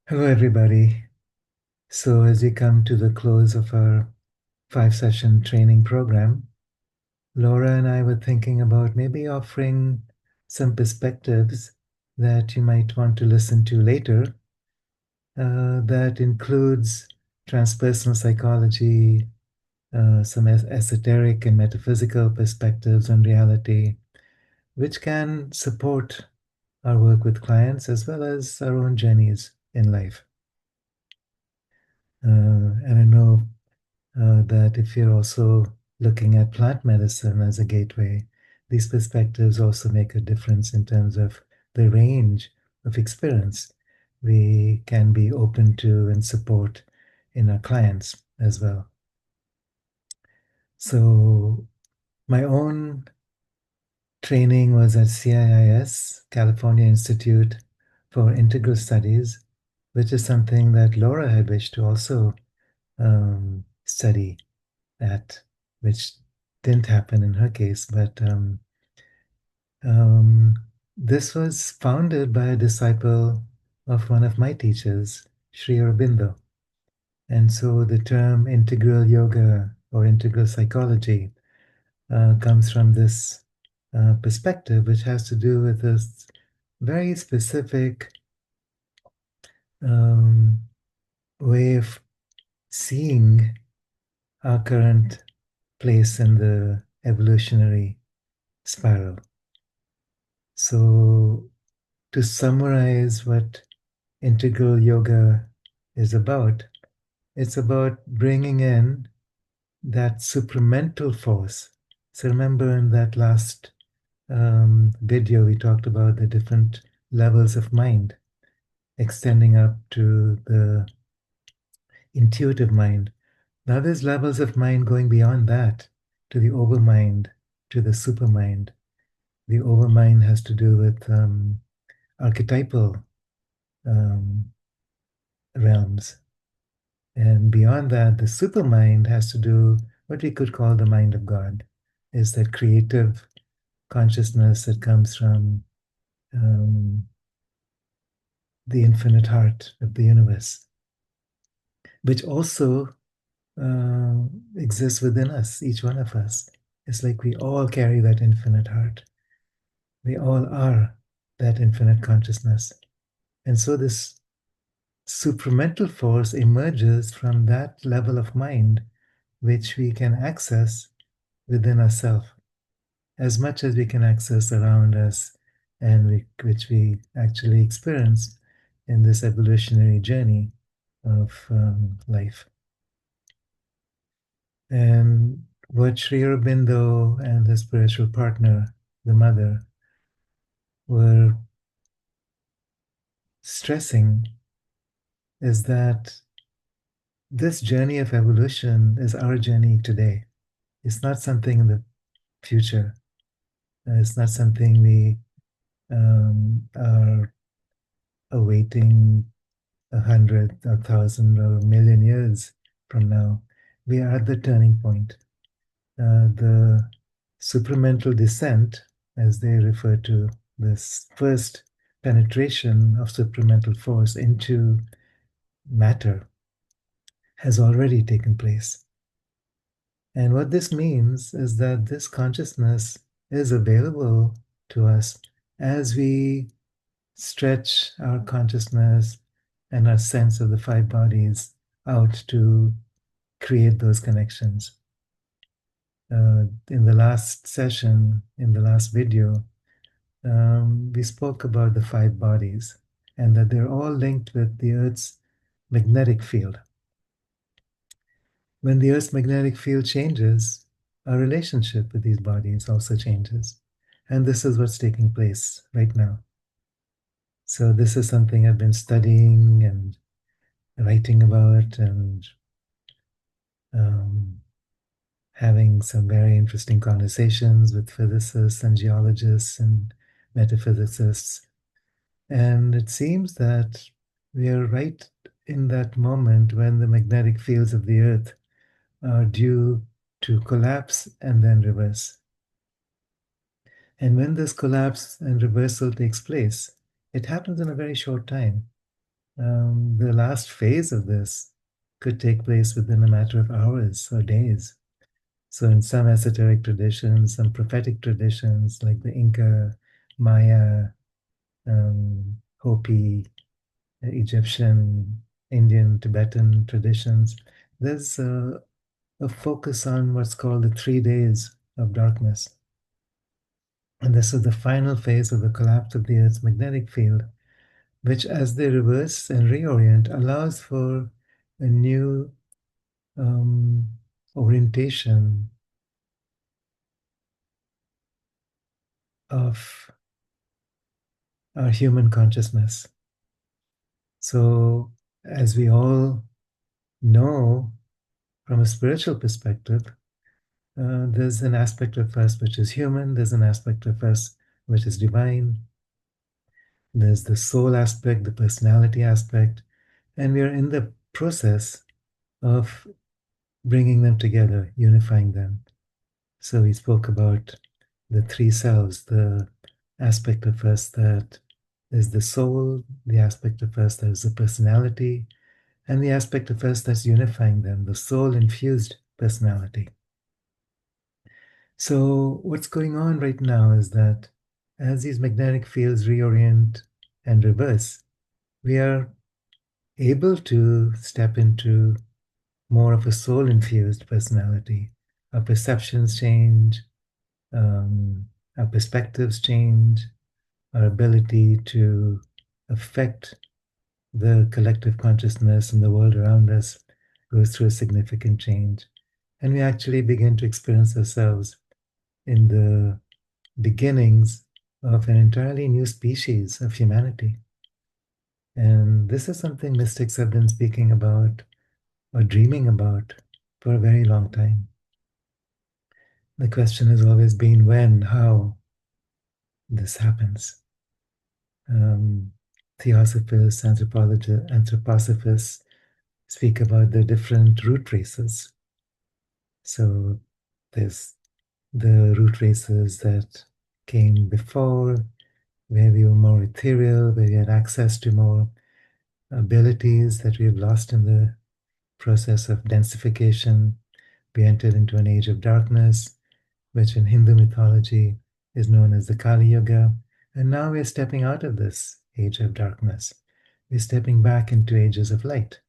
Hello, everybody. So, as we come to the close of our 5 session training program, Laura and I were thinking about maybe offering some perspectives that you might want to listen to later. That includes transpersonal psychology, some esoteric and metaphysical perspectives on reality, which can support our work with clients as well as our own journeys in life. And I know that if you're also looking at plant medicine as a gateway, these perspectives also make a difference in terms of the range of experience we can be open to and support in our clients as well. So, my own training was at CIIS, California Institute for Integral Studies, which is something that Laura had wished to also study at, which didn't happen in her case. But um, this was founded by a disciple of one of my teachers, Sri Aurobindo. And so the term integral yoga or integral psychology comes from this perspective, which has to do with this very specific um, way of seeing our current place in the evolutionary spiral. So, to summarize what integral yoga is about, it's about bringing in that supramental force. So, remember in that last video, we talked about the different levels of mind, extending up to the intuitive mind. Now, there's levels of mind going beyond that to the overmind, to the supermind. The overmind has to do with archetypal um, realms. And beyond that, the supermind has to do what we could call the mind of God, is that creative consciousness that comes from um, the infinite heart of the universe, which also uh, exists within us, each one of us. It's like we all carry that infinite heart. We all are that infinite consciousness. And so this supramental force emerges from that level of mind which we can access within ourselves as much as we can access around us and which we actually experience in this evolutionary journey of life. And what Sri Aurobindo and his spiritual partner, the mother, were stressing is that this journey of evolution is our journey today. It's not something in the future. It's not something we are awaiting 100, 1,000, or a million years from now. We are at the turning point. The supramental descent, as they refer to this first penetration of supramental force into matter, has already taken place. And what this means is that this consciousness is available to us as we stretch our consciousness and our sense of the five bodies out to create those connections. In the last session, in the last video, we spoke about the five bodies and that they're all linked with the Earth's magnetic field. When the Earth's magnetic field changes, our relationship with these bodies also changes. And this is what's taking place right now. So, this is something I've been studying and writing about and um, having some very interesting conversations with physicists and geologists and metaphysicists. And it seems that we are right in that moment when the magnetic fields of the Earth are due to collapse and then reverse. And when this collapse and reversal takes place, it happens in a very short time. The last phase of this could take place within a matter of hours or days. So, in some esoteric traditions, some prophetic traditions like the Inca, Maya, Hopi, Egyptian, Indian, Tibetan traditions, there's a focus on what's called the 3 days of darkness. And this is the final phase of the collapse of the Earth's magnetic field, which, as they reverse and reorient, allows for a new um, orientation of our human consciousness. So, as we all know from a spiritual perspective, there's an aspect of us which is human, there's an aspect of us which is divine, there's the soul aspect, the personality aspect, and we are in the process of bringing them together, unifying them. So we spoke about the three selves, the aspect of us that is the soul, the aspect of us that is the personality, and the aspect of us that's unifying them, the soul infused personality. So, what's going on right now is that as these magnetic fields reorient and reverse, we are able to step into more of a soul infused personality. Our perceptions change, um, our perspectives change, our ability to affect the collective consciousness and the world around us goes through a significant change. And we actually begin to experience ourselves in the beginnings of an entirely new species of humanity. And this is something mystics have been speaking about or dreaming about for a very long time. The question has always been when, how this happens. Um, Theosophists, anthropologists, anthroposophists speak about the different root races. So there's the root races that came before, where we were more ethereal, where we had access to more abilities that we have lost in the process of densification. We entered into an age of darkness, which in Hindu mythology is known as the Kali Yuga. And now we're stepping out of this age of darkness. We're stepping back into ages of light.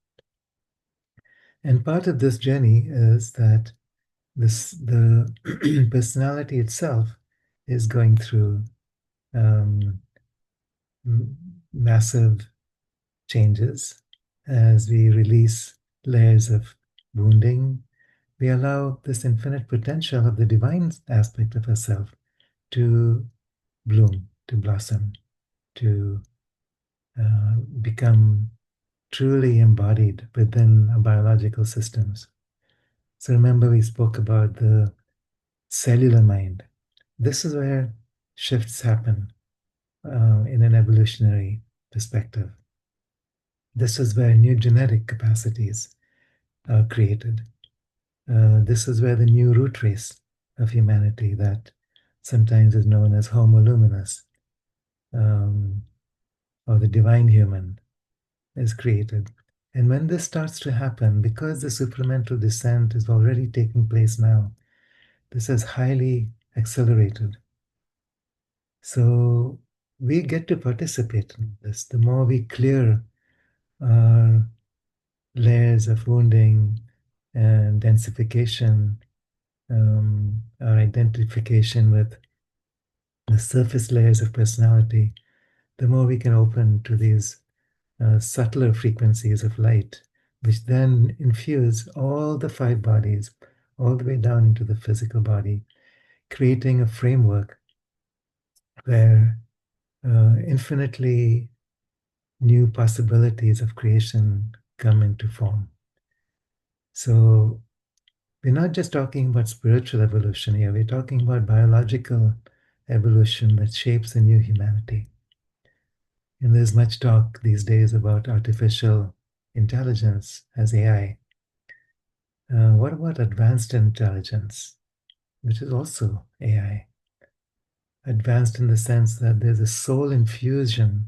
And part of this journey is that the personality itself is going through um, massive changes as we release layers of wounding. We allow this infinite potential of the divine aspect of ourselves to bloom, to blossom, to become truly embodied within our biological systems. So remember, we spoke about the cellular mind. This is where shifts happen in an evolutionary perspective. This is where new genetic capacities are created. This is where the new root race of humanity, that sometimes is known as Homo luminous, um, or the divine human, is created. And when this starts to happen, because the supramental descent is already taking place now, this is highly accelerated. So we get to participate in this. The more we clear our layers of wounding and densification, our identification with the surface layers of personality, the more we can open to these subtler frequencies of light, which then infuse all the five bodies, all the way down into the physical body, creating a framework where infinitely new possibilities of creation come into form. So we're not just talking about spiritual evolution here, we're talking about biological evolution that shapes a new humanity. And there's much talk these days about artificial intelligence as AI. What about advanced intelligence, which is also AI? Advanced in the sense that there's a soul infusion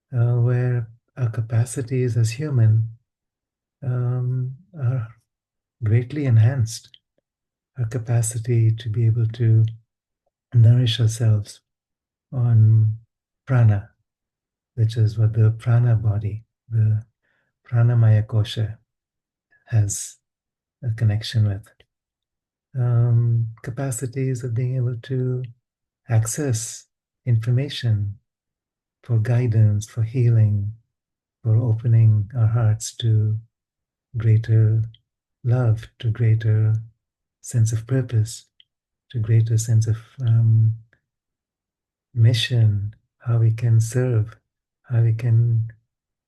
where our capacities as human are greatly enhanced. Our capacity to be able to nourish ourselves on prana, which is what the prana body, the pranamaya kosha, has a connection with. Capacities of being able to access information for guidance, for healing, for opening our hearts to greater love, to greater sense of purpose, to greater sense of mission, how we can serve, how we can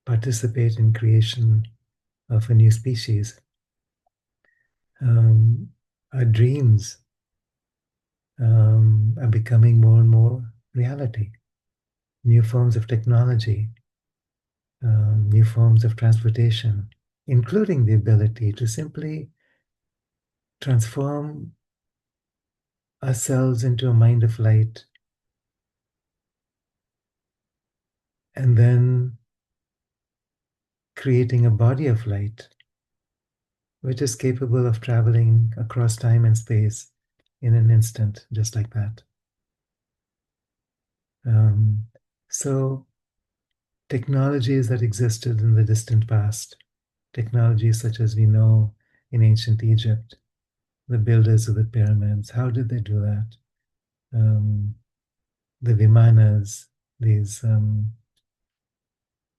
participate in creation of a new species. Um, our dreams are becoming more and more reality. New forms of technology, new forms of transportation, including the ability to simply transform ourselves into a mind of light and then creating a body of light which is capable of traveling across time and space in an instant, just like that. Um, so, technologies that existed in the distant past, technologies such as we know in ancient Egypt, the builders of the pyramids, how did they do that? Um, the vimanas, these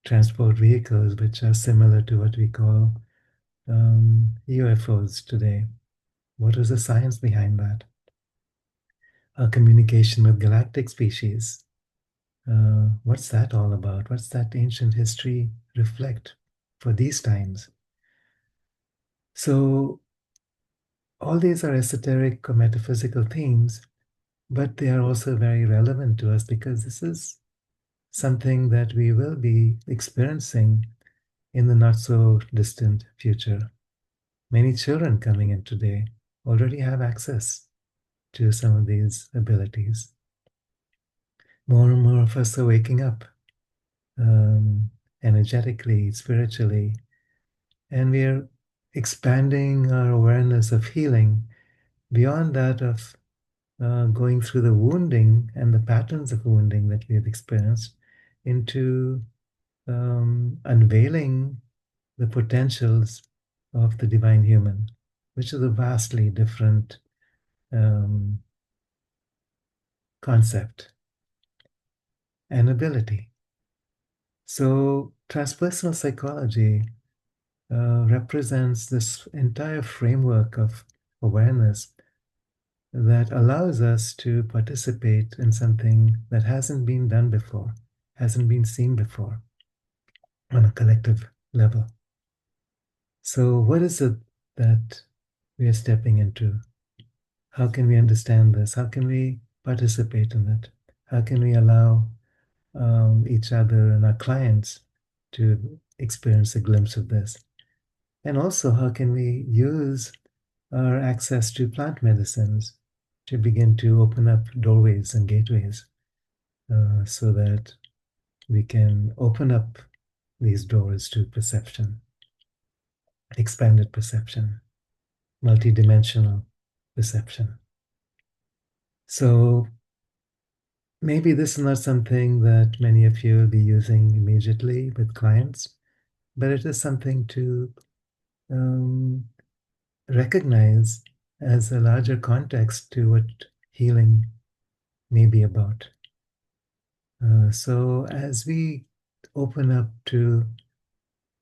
transport vehicles, which are similar to what we call UFOs today. What is the science behind that? Our communication with galactic species. What's that all about? What's that ancient history reflect for these times? So, all these are esoteric or metaphysical themes, but they are also very relevant to us because this is something that we will be experiencing in the not so distant future. Many children coming in today already have access to some of these abilities. More and more of us are waking up um, energetically, spiritually, and we are expanding our awareness of healing beyond that of going through the wounding and the patterns of wounding that we have experienced into unveiling the potentials of the divine human, which is a vastly different um, concept and ability. So, transpersonal psychology represents this entire framework of awareness that allows us to participate in something that hasn't been done before, hasn't been seen before on a collective level. So, what is it that we are stepping into? How can we understand this? How can we participate in it? How can we allow each other and our clients to experience a glimpse of this? And also, how can we use our access to plant medicines to begin to open up doorways and gateways so that we can open up these doors to perception, expanded perception, multidimensional perception. So maybe this is not something that many of you will be using immediately with clients, but it is something to um, recognize as a larger context to what healing may be about. So as we open up to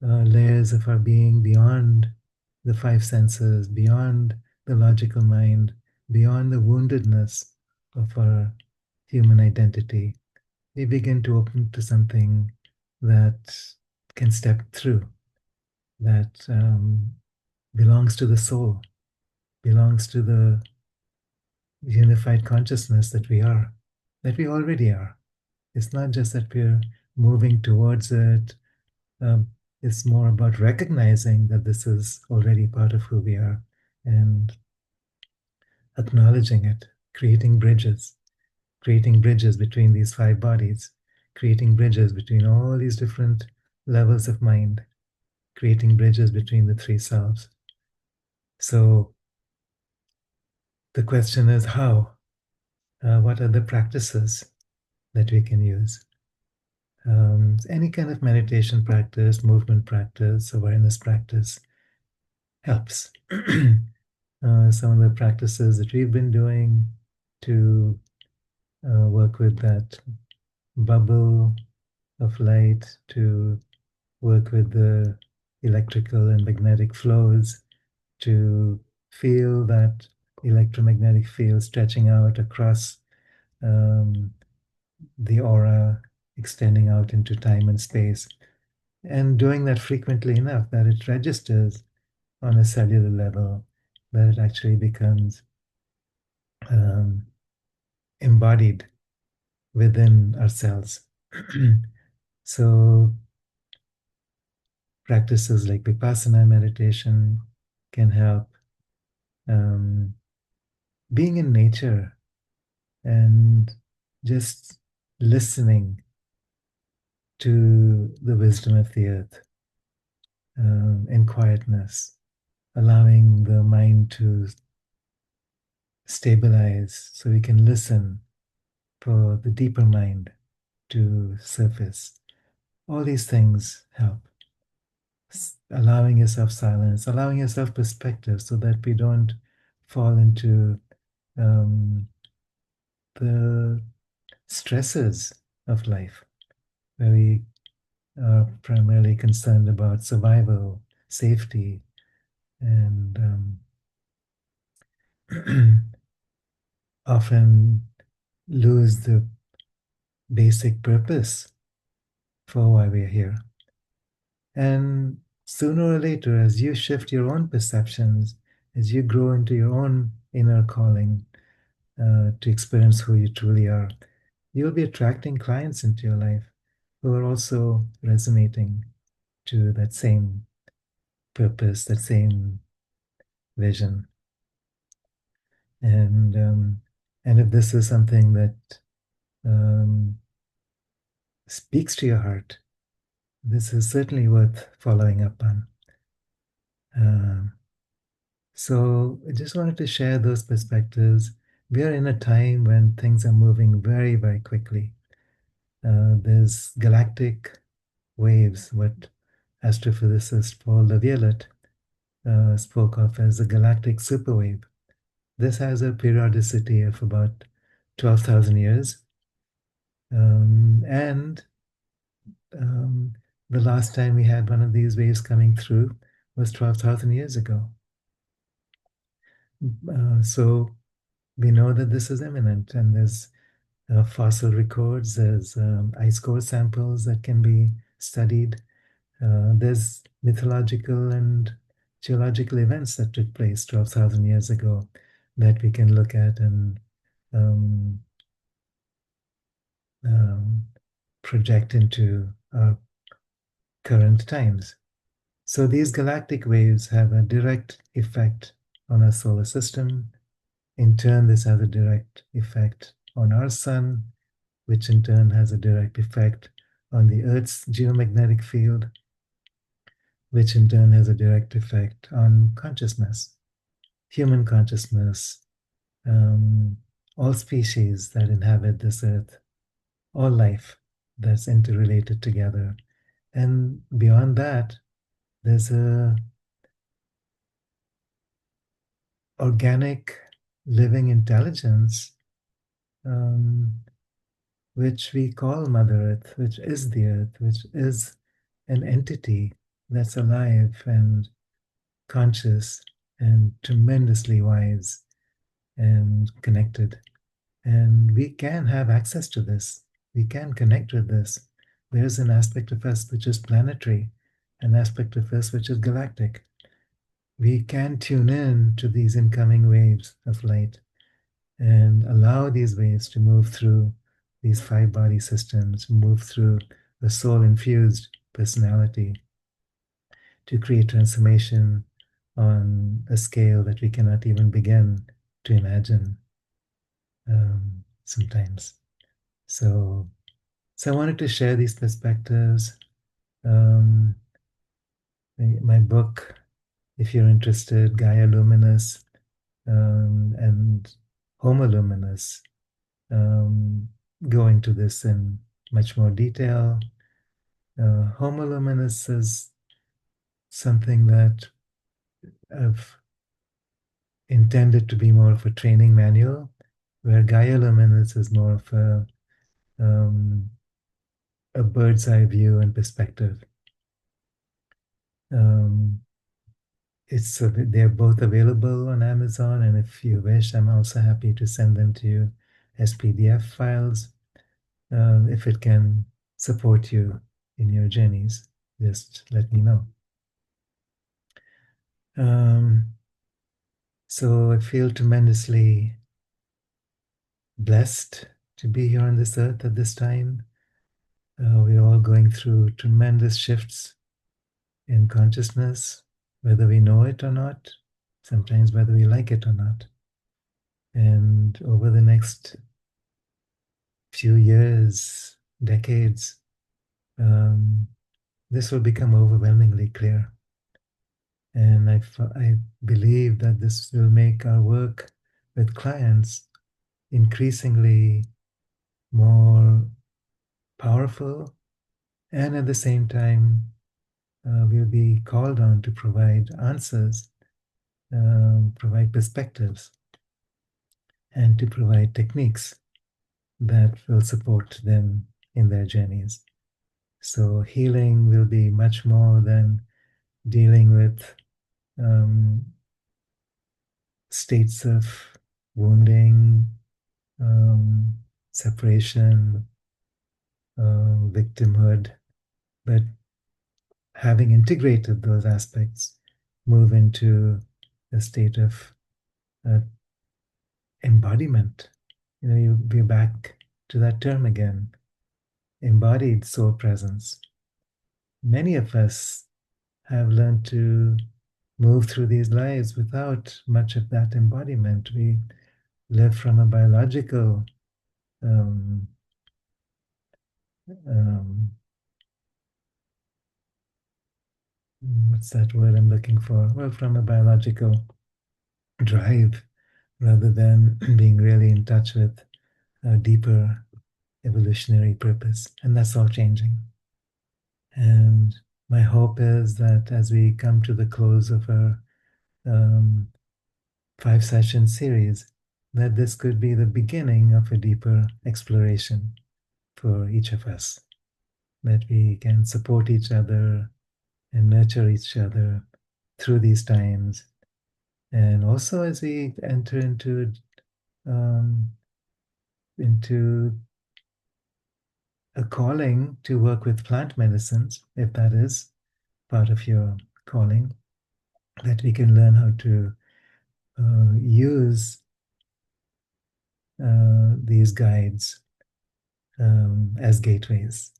layers of our being beyond the five senses, beyond the logical mind, beyond the woundedness of our human identity, we begin to open to something that can step through, that belongs to the soul, belongs to the unified consciousness that we already are. It's not just that we're moving towards it. Um, it's more about recognizing that this is already part of who we are and acknowledging it, creating bridges between these five bodies, creating bridges between all these different levels of mind, creating bridges between the three selves. So the question is how? What are the practices that we can use? Any kind of meditation practice, movement practice, awareness practice helps. Some of the practices that we've been doing to work with that bubble of light, to work with the electrical and magnetic flows, to feel that electromagnetic field stretching out across um, the aura, extending out into time and space, and doing that frequently enough that it registers on a cellular level, that it actually becomes um, embodied within ourselves. So, practices like Vipassana meditation can help. Um, Being in nature and just listening to the wisdom of the earth in quietness, allowing the mind to stabilize so we can listen for the deeper mind to surface. All these things help. Allowing yourself silence, allowing yourself perspective so that we don't fall into um, the stresses of life, where we are primarily concerned about survival, safety, and often lose the basic purpose for why we're here. And sooner or later, as you shift your own perceptions, as you grow into your own inner calling to experience who you truly are, you'll be attracting clients into your life who are also resonating to that same purpose, that same vision. And and if this is something that um, speaks to your heart, this is certainly worth following up on. Um, so I just wanted to share those perspectives. We are in a time when things are moving very, very quickly. There's galactic waves, what astrophysicist Paul Laviolette spoke of as a galactic superwave. This has a periodicity of about 12,000 years. And um, the last time we had one of these waves coming through was 12,000 years ago. So we know that this is imminent, and there's fossil records, there's ice core samples that can be studied, there's mythological and geological events that took place 12,000 years ago that we can look at and um, um, project into our current times. So these galactic waves have a direct effect on our solar system. In turn, this has a direct effect on our sun, which in turn has a direct effect on the Earth's geomagnetic field, which in turn has a direct effect on consciousness, human consciousness, um, all species that inhabit this Earth, all life that's interrelated together. And beyond that, there's a organic living intelligence um, which we call Mother Earth, which is the Earth, which is an entity that's alive and conscious and tremendously wise and connected. And we can have access to this. We can connect with this. There's an aspect of us which is planetary, an aspect of us which is galactic. We can tune in to these incoming waves of light and allow these waves to move through these five body systems, move through the soul infused personality to create transformation on a scale that we cannot even begin to imagine sometimes. So, so I wanted to share these perspectives. Um, my book, if you're interested, Gaia Luminous and Homo Luminous, um, go into this in much more detail. Homo Luminous is something that I've intended to be more of a training manual, where Gaia Luminous is more of um, a bird's eye view and perspective. Um, they're both available on Amazon, and if you wish, I'm also happy to send them to you as PDF files. If it can support you in your journeys, just let me know. Um, so I feel tremendously blessed to be here on this earth at this time. We're all going through tremendous shifts in consciousness, whether we know it or not, sometimes whether we like it or not. And over the next few years, decades, um, this will become overwhelmingly clear. And I believe that this will make our work with clients increasingly more powerful. And at the same time, we'll be called on to provide answers, provide perspectives, and to provide techniques that will support them in their journeys. So, healing will be much more than dealing with um, states of wounding, um, separation, victimhood, but having integrated those aspects, move into a state of uh, embodiment. You'll be back to that term again, embodied soul presence. Many of us have learned to move through these lives without much of that embodiment. We live from a biological, um, um, what's that word I'm looking for? Well, from a biological drive rather than being really in touch with a deeper evolutionary purpose. And that's all changing. And my hope is that as we come to the close of our um, 5 session series, that this could be the beginning of a deeper exploration for each of us, that we can support each other and nurture each other through these times. And also as we enter um, into a calling to work with plant medicines, if that is part of your calling, that we can learn how to use these guides as gateways,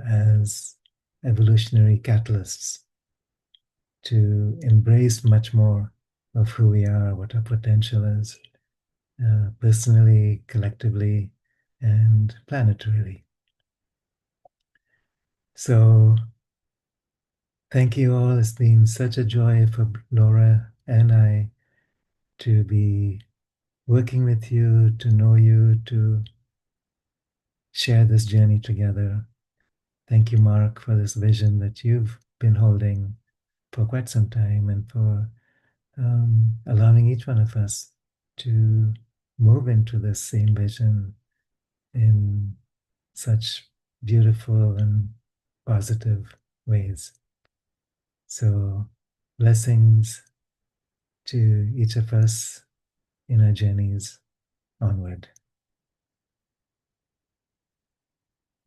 as evolutionary catalysts to embrace much more of who we are, what our potential is, personally, collectively, and planetarily. So, thank you all. It's been such a joy for Laura and I to be working with you, to know you, to share this journey together. Thank you, Mark, for this vision that you've been holding for quite some time and for allowing each one of us to move into this same vision in such beautiful and positive ways. So, blessings to each of us in our journeys onward.